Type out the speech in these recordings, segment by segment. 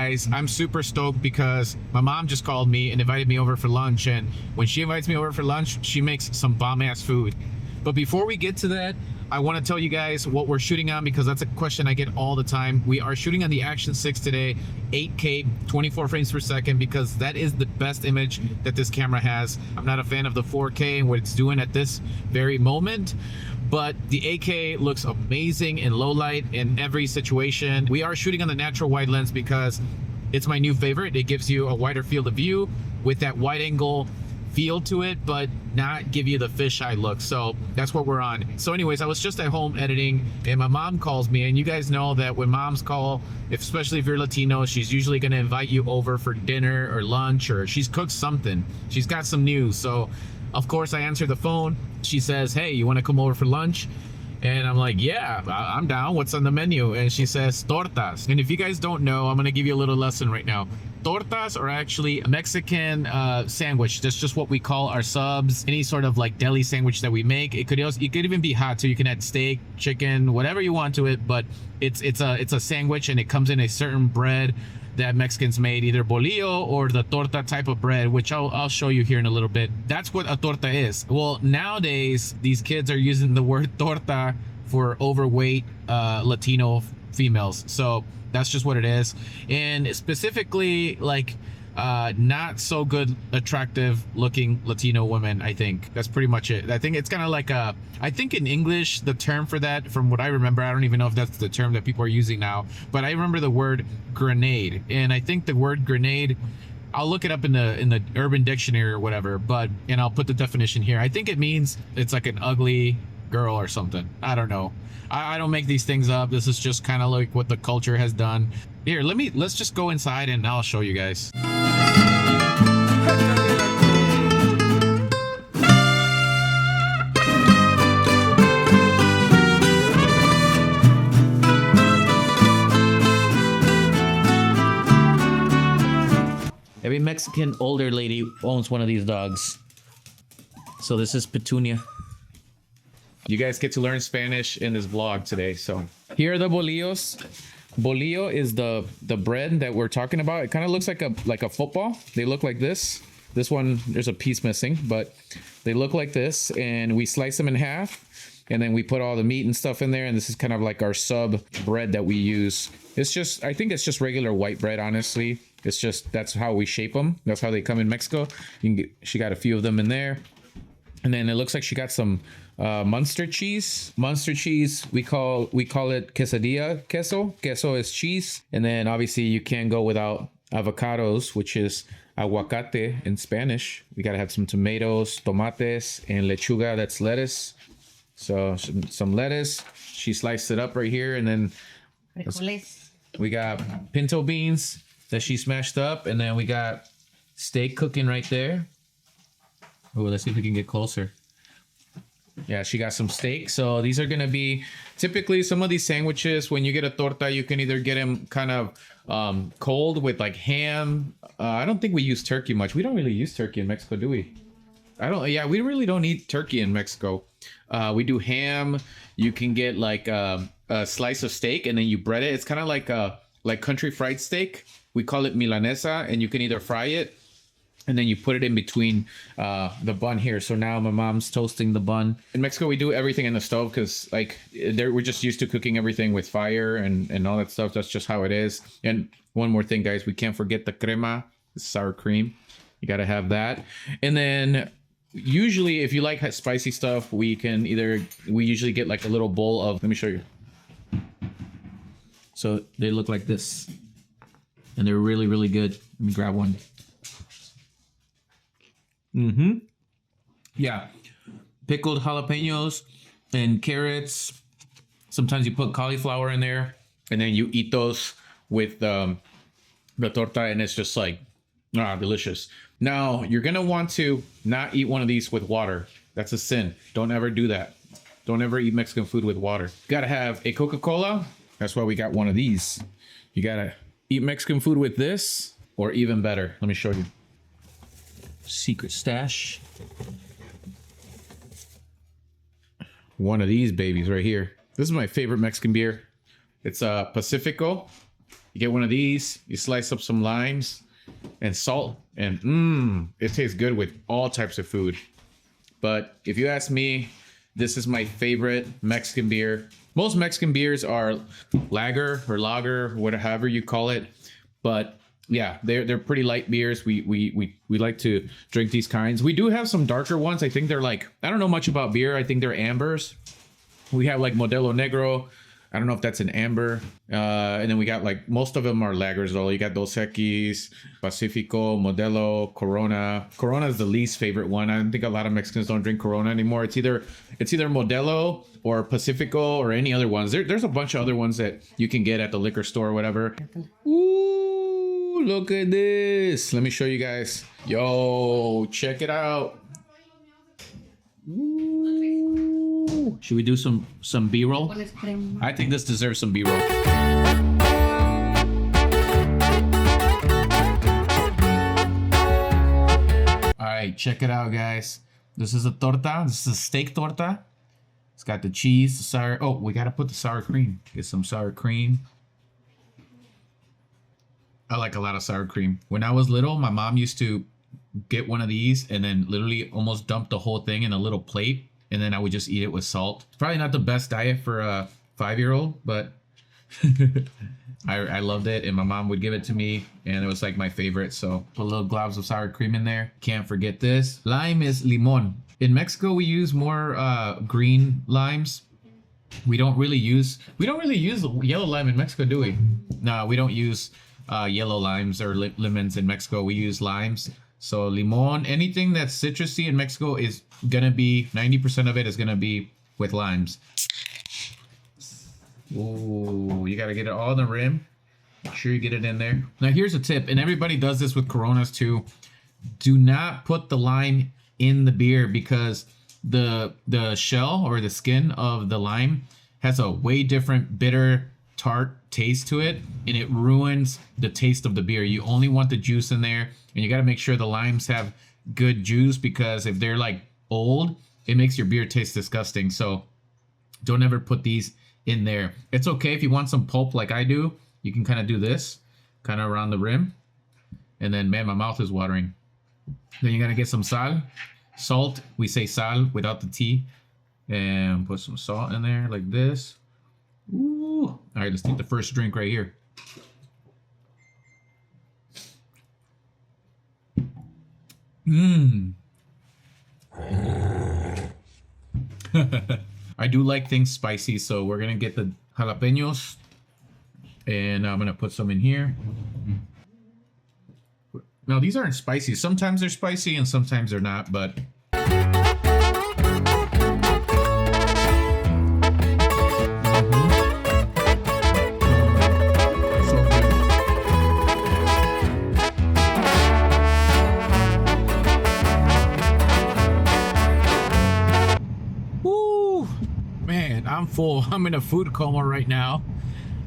guys, I'm super stoked because my mom just called me and invited me over for lunch, and when she invites me over for lunch, she makes some bomb-ass food. But before we get to that, I want to tell you guys what we're shooting on, because that's a question I get all the time. We are shooting on the Action 6 today, 8K, 24 frames per second, because that is the best image that this camera has. I'm not a fan of the 4K and what it's doing at this very moment, but the 8K looks amazing in low light in every situation. We are shooting on the natural wide lens because it's my new favorite. It gives you a wider field of view with that wide angle feel to it, but not give you the fisheye look. So that's what we're on. So anyways, I was just at home editing and my mom calls me, and you guys know that when moms call, especially if you're Latino, she's usually going to invite you over for dinner or lunch, or she's cooked something. She's got some news. So of course I answer the phone. She says, "Hey, you want to come over for lunch?" And I'm like, "Yeah, I'm down. What's on the menu?" And she says, "Tortas." And if you guys don't know, I'm going to give you a little lesson right now. Tortas are actually a Mexican sandwich. That's just what we call our subs. Any sort of like deli sandwich that we make. It could even be hot, so you can add steak, chicken, whatever you want to it. But it's a sandwich, and it comes in a certain bread that Mexicans made, either bolillo or the torta type of bread, which I'll show you here in a little bit. That's what a torta is. Well, nowadays these kids are using the word torta for overweight Latino females. So that's just what it is. And specifically, like not so good attractive looking Latino women. I think that's pretty much it. I think it's kind of like I think in English the term for that, from what I remember, I don't even know if that's the term that people are using now, but I remember the word grenade. And I think the word grenade, I'll look it up in the Urban Dictionary or whatever, and I'll put the definition here. I think it means it's like an ugly girl or something. I don't know. I don't make these things up. This is just kind of like what the culture has done. Here, let's just go inside and I'll show you guys. Every Mexican older lady owns one of these dogs. So this is Petunia. You guys get to learn Spanish in this vlog today. So here are the bolillos. Bolillo is the bread that we're talking about. It kind of looks like a football. They look like this. This one, there's a piece missing, but they look like this. And we slice them in half, and then we put all the meat and stuff in there. And this is kind of like our sub bread that we use. It's just, I think it's just regular white bread, honestly. It's just, that's how we shape them. That's how they come in Mexico. She got a few of them in there. And then it looks like she got some Munster cheese. Munster cheese, we call it quesadilla queso. Queso is cheese. And then obviously you can't go without avocados, which is aguacate in Spanish. We gotta have some tomatoes, tomates, and lechuga, that's lettuce. So some lettuce. She sliced it up right here, and then we got pinto beans that she smashed up, and then we got steak cooking right there. Oh, let's see if we can get closer. Yeah, she got some steak. So these are gonna be typically some of these sandwiches. When you get a torta, you can either get them kind of cold with like ham. I don't think we use turkey much. We don't really use turkey in Mexico, do we? Yeah, we really don't eat turkey in Mexico. We do ham. You can get like a slice of steak, and then you bread it. It's kind of like country fried steak. We call it milanesa, and you can either fry it, and then you put it in between the bun here. So now my mom's toasting the bun. In Mexico, we do everything in the stove because like we're just used to cooking everything with fire and all that stuff. That's just how it is. And one more thing, guys, we can't forget the crema, the sour cream. You got to have that. And then usually if you like spicy stuff, we usually get like a little bowl of, let me show you. So they look like this, and they're really, really good. Let me grab one. Yeah, pickled jalapenos and carrots. Sometimes you put cauliflower in there, and then you eat those with the torta, and it's just like delicious. Now you're gonna want to not eat one of these with water. That's a sin. Don't ever do that. Don't ever eat Mexican food with water. You gotta have a Coca-Cola. That's why we got one of these. You gotta eat Mexican food with this, or even better. Let me show you. Secret stash. One of these babies right here. This is my favorite Mexican beer. It's Pacifico. You get one of these, you slice up some limes and salt, and it tastes good with all types of food. But if you ask me, this is my favorite Mexican beer. Most Mexican beers are lager or whatever you call it. But yeah, they're pretty light beers. We like to drink these kinds. We do have some darker ones. I think they're like, I don't know much about beer. I think they're ambers. We have like Modelo Negro. I don't know if that's an amber. And then we got like, most of them are lagers though. You got Dos Equis, Pacifico, Modelo, Corona. Corona is the least favorite one. I don't think a lot of Mexicans don't drink Corona anymore. It's either Modelo or Pacifico or any other ones. There's a bunch of other ones that you can get at the liquor store or whatever. Ooh, look at this. Let me show you guys. Yo, check it out. Ooh. Should we do some B-roll? I think this deserves some B-roll. All right, check it out, guys. This is a torta. This is a steak torta. It's got the cheese, the sour. Oh, we gotta put the sour cream. Get some sour cream. I like a lot of sour cream. When I was little, my mom used to get one of these and then literally almost dump the whole thing in a little plate. And then I would just eat it with salt. It's probably not the best diet for a 5-year-old, but I loved it. And my mom would give it to me and it was like my favorite. So put little globs of sour cream in there. Can't forget this. Lime is limon. In Mexico, we use more green limes. We don't really use yellow lime in Mexico, do we? No, we don't use yellow limes or lemons in Mexico. We use limes. So limon, anything that's citrusy in Mexico is gonna be 90% of it is gonna be with limes. Ooh, you gotta get it all on the rim. Make sure you get it in there. Now here's a tip, and everybody does this with Coronas too. Do not put the lime in the beer because the shell or the skin of the lime has a way different bitter tart taste to it, and it ruins the taste of the beer. You only want the juice in there, and you got to make sure the limes have good juice, because if they're like old, it makes your beer taste disgusting. So don't ever put these in there. It's okay if you want some pulp like I do. You can kind of do this, kind of around the rim, and then man, my mouth is watering. Then you're gonna get some salt. We say sal without the T, and put some salt in there like this. Ooh. All right, let's take the first drink right here. I do like things spicy, so we're gonna get the jalapenos, and I'm gonna put some in here. Now these aren't spicy. Sometimes they're spicy and sometimes they're not, but I'm full. I'm in a food coma right now.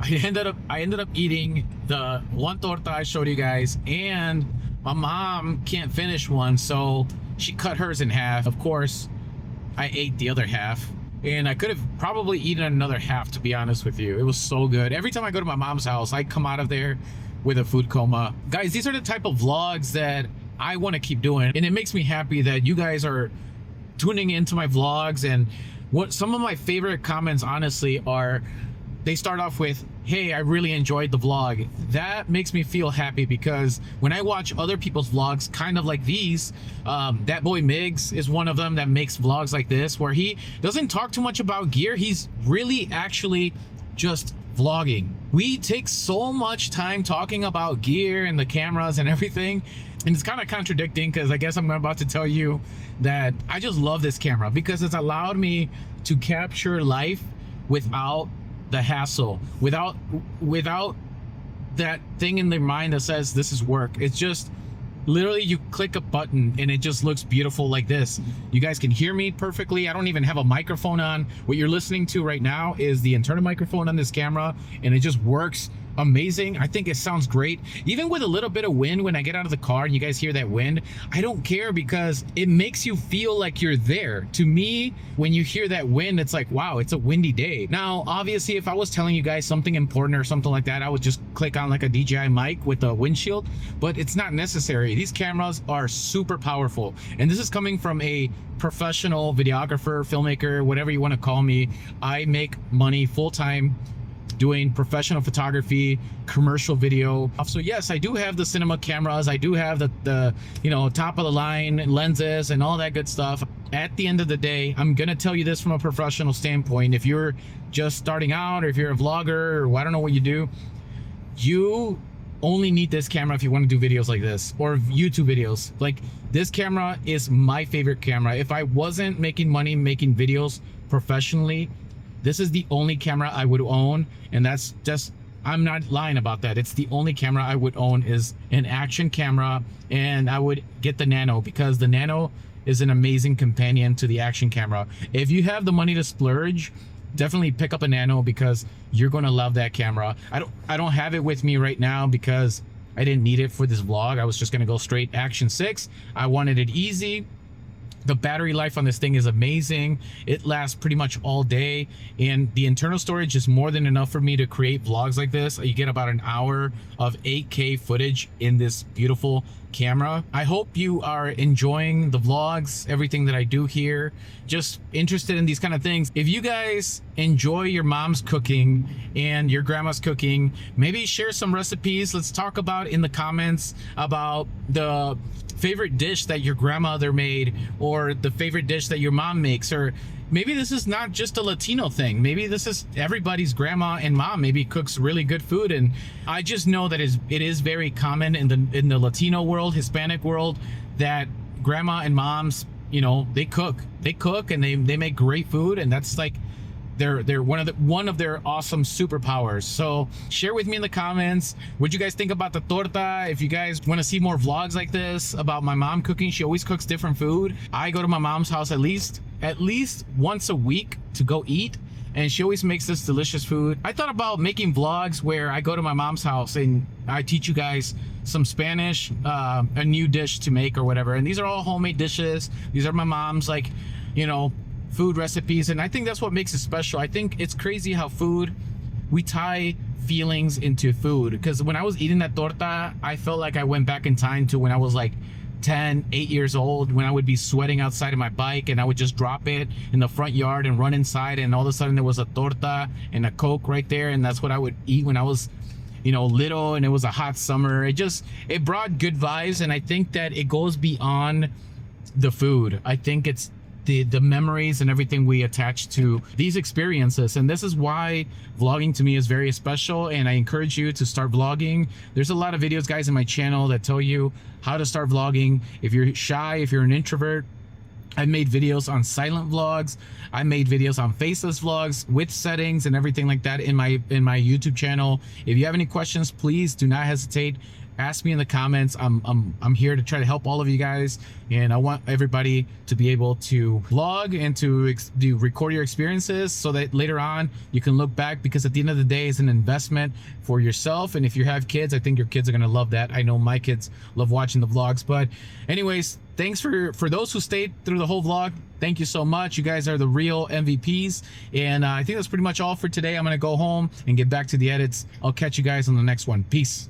I ended up eating the one torta I showed you guys, and my mom can't finish one, so she cut hers in half. Of course, I ate the other half, and I could have probably eaten another half, to be honest with you. It was so good. Every time I go to my mom's house, I come out of there with a food coma. Guys, these are the type of vlogs that I want to keep doing, and it makes me happy that you guys are tuning into my vlogs. And what some of my favorite comments, honestly, are they start off with, hey, I really enjoyed the vlog. That makes me feel happy, because when I watch other people's vlogs kind of like these, that boy Migs is one of them that makes vlogs like this, where he doesn't talk too much about gear. He's really actually just vlogging. We take so much time talking about gear and the cameras and everything, and it's kind of contradicting, because I guess I'm about to tell you that I just love this camera because it's allowed me to capture life without the hassle, without that thing in their mind that says this is work. It's just literally you click a button and it just looks beautiful like this. You guys can hear me perfectly. I don't even have a microphone on. What you're listening to right now is the internal microphone on this camera, and it just works amazing. I think it sounds great. Even with a little bit of wind, when I get out of the car and you guys hear that wind, I don't care because it makes you feel like you're there. To me, when you hear that wind, it's like, wow, it's a windy day. Now, obviously, if I was telling you guys something important or something like that, I would just click on like a DJI mic with a windshield, but it's not necessary. These cameras are super powerful. And this is coming from a professional videographer, filmmaker, whatever you want to call me. I make money full-time doing professional photography, commercial video. So yes, I do have the cinema cameras. I do have the you know, top of the line lenses and all that good stuff. At the end of the day, I'm gonna tell you this from a professional standpoint. If you're just starting out, or if you're a vlogger, or I don't know what you do, you only need this camera if you want to do videos like this or YouTube videos. Like, this camera is my favorite camera. If I wasn't making money making videos professionally, this is the only camera I would own. And that's just, I'm not lying about that. It's the only camera I would own is an action camera, and I would get the Nano because the Nano is an amazing companion to the action camera. If you have the money to splurge, definitely pick up a Nano because you're going to love that camera. I don't have it with me right now because I didn't need it for this vlog. I was just going to go straight Action 6. I wanted it easy. The battery life on this thing is amazing. It lasts pretty much all day, and the internal storage is more than enough for me to create vlogs like this. You get about an hour of 8K footage in this beautiful camera. I hope you are enjoying the vlogs, everything that I do here, just interested in these kind of things. If you guys enjoy your mom's cooking and your grandma's cooking, maybe share some recipes. Let's talk about in the comments about the favorite dish that your grandmother made, or the favorite dish that your mom makes. Or maybe this is not just a Latino thing. Maybe this is everybody's grandma and mom maybe cooks really good food. And I just know that it is very common in the Latino world, Hispanic world, that grandma and moms, you know, they cook and they make great food, and that's like they're one of their awesome superpowers. So share with me in the comments what you guys think about the torta. If you guys want to see more vlogs like this about my mom cooking, she always cooks different food. I go to my mom's house at least once a week to go eat, and she always makes this delicious food. I thought about making vlogs where I go to my mom's house and I teach you guys some Spanish, a new dish to make or whatever. And these are all homemade dishes. These are my mom's, like, you know, food recipes, and I think that's what makes it special. I think it's crazy how we tie feelings into food, because when I was eating that torta, I felt like I went back in time to when I was like 8 years old, when I would be sweating outside of my bike and I would just drop it in the front yard and run inside, and all of a sudden there was a torta and a Coke right there, and that's what I would eat when I was, you know, little, and it was a hot summer. It brought good vibes, and I think that it goes beyond the food. I think it's the memories and everything we attach to these experiences. And this is why vlogging to me is very special, and I encourage you to start vlogging. There's a lot of videos, guys, in my channel that tell you how to start vlogging. If you're shy, if you're an introvert, I made videos on silent vlogs. I made videos on faceless vlogs with settings and everything like that in my YouTube channel. If you have any questions, please do not hesitate. Ask me in the comments. I'm here to try to help all of you guys, and I want everybody to be able to vlog and to record your experiences so that later on you can look back, because at the end of the day, it's an investment for yourself. And if you have kids, I think your kids are gonna love that. I know my kids love watching the vlogs. But anyways, thanks for those who stayed through the whole vlog. Thank you so much. You guys are the real MVPs. And I think that's pretty much all for today. I'm gonna go home and get back to the edits. I'll catch you guys on the next one. Peace.